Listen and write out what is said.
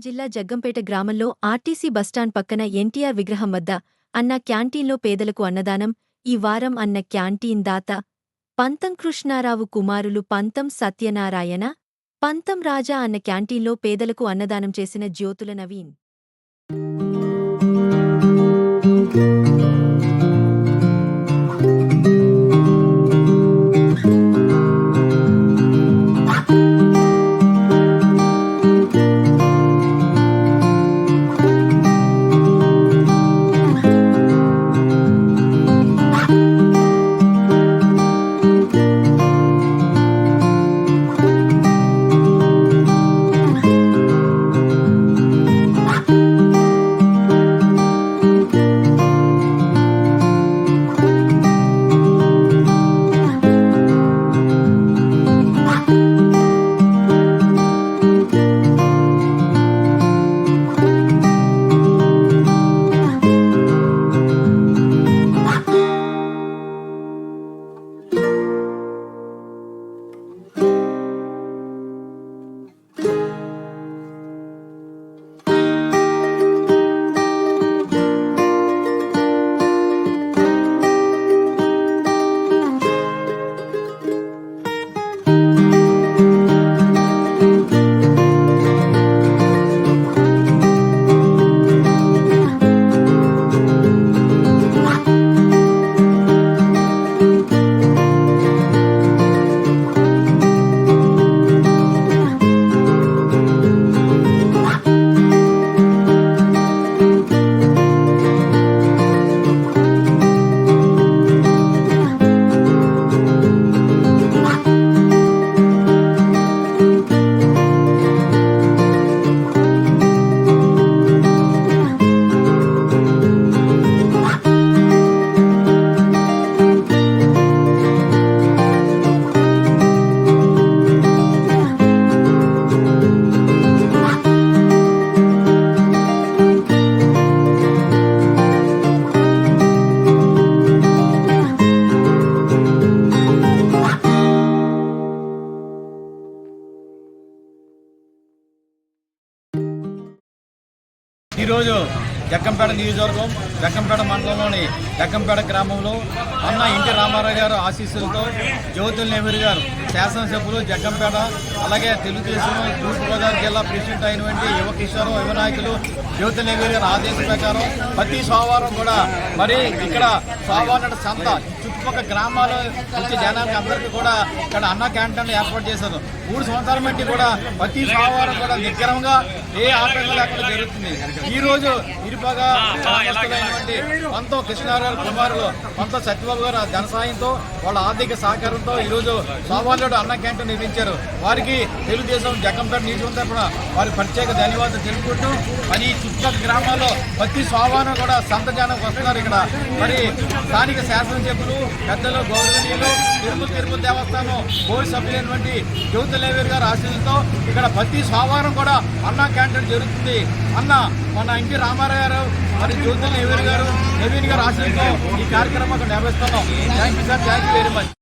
జిల్లా జగ్గంపేట గ్రామంలో RTC bus stand పక్కన ఎన్టీఆర్ విగ్రహం వద్ద అన్న క్యాంటీన్లో పేదలకు అన్నదానం. ఈ వారం అన్న క్యాంటీన్ దాత పంతం కృష్ణారావు కుమారులు పంతం సత్యనారాయణ, పంతం రాజా అన్న క్యాంటీన్లో పేదలకు అన్నదానం చేసిన జ్యోతుల నవీన్. ఈరోజు జగ్గంపేట నియోజకవర్గం జగ్గంపేట మండలంలోని జగ్గంపేట గ్రామంలో అన్న ఎన్టీ రామారావు గారు ఆశీస్సులతో జ్యోతుల నెహ్రూ గారు శాసనసభ్యులు జగ్గంపేట, అలాగే తెలుగుదేశం తూర్పుగోదావరి జిల్లా ప్రెసిడెంట్ అయినటువంటి యువ కిషోర్ యువ నాయకులు జ్యోతుల నెహ్రూ గారి ఆదేశం ప్రకారం ప్రతి సోమవారం కూడా మరి ఇక్కడ సోమవారం సంత చుట్టుపక్కల గ్రామాలు వచ్చే జనానికి అందరికీ కూడా ఇక్కడ అన్న క్యాంటీన్లు ఏర్పాటు చేశారు. 3 సంవత్సరాల బట్టి కూడా ప్రతి సోమవారం కూడా నిగ్రహంగా ఏ ఆటంకం లేకుండా జరుగుతుంది. ఈ రోజు ఇరుపగా గ్రామస్తులైనటువంటి పంతం కృష్ణారావు కుమారులు పంతం సత్యబాబు గారు ధన సాయంతో వాళ్ళ ఆర్థిక సహకారంతో ఈరోజు సోమవారం అన్న క్యాంటీన్ నిర్మించారు. వారికి తెలుగుదేశం జగ్గంపేట నియోజకవర్గం తరఫున వారికి ప్రత్యేక ధన్యవాదాలు తెలుపుకుంటూ మరి చుట్టుపక్కల గ్రామాల్లో ప్రతి సోమవారం కూడా సంత జనం వస్తున్నారు. ఇక్కడ మరి స్థానిక శాసనసభ్యులు పెద్దలు గౌరవనీయులు తిరుమల దేవస్థానం బోర్డు సభ్యులైనటువంటి జ్యోతుల నెహ్రూ గారి ఆశీస్సులతో ఇక్కడ ప్రతి సోమవారం కూడా అన్న క్యాంటీన్ జరుగుతుంది. అన్న మన ఎన్టీ రామారావు గారు మరి జ్యోతుల నెహ్రూ గారు నవీన్ గారు ఆశీస్సులతో ఈ కార్యక్రమం నిర్వహిస్తున్నాం. Thank you sir, thank you very much.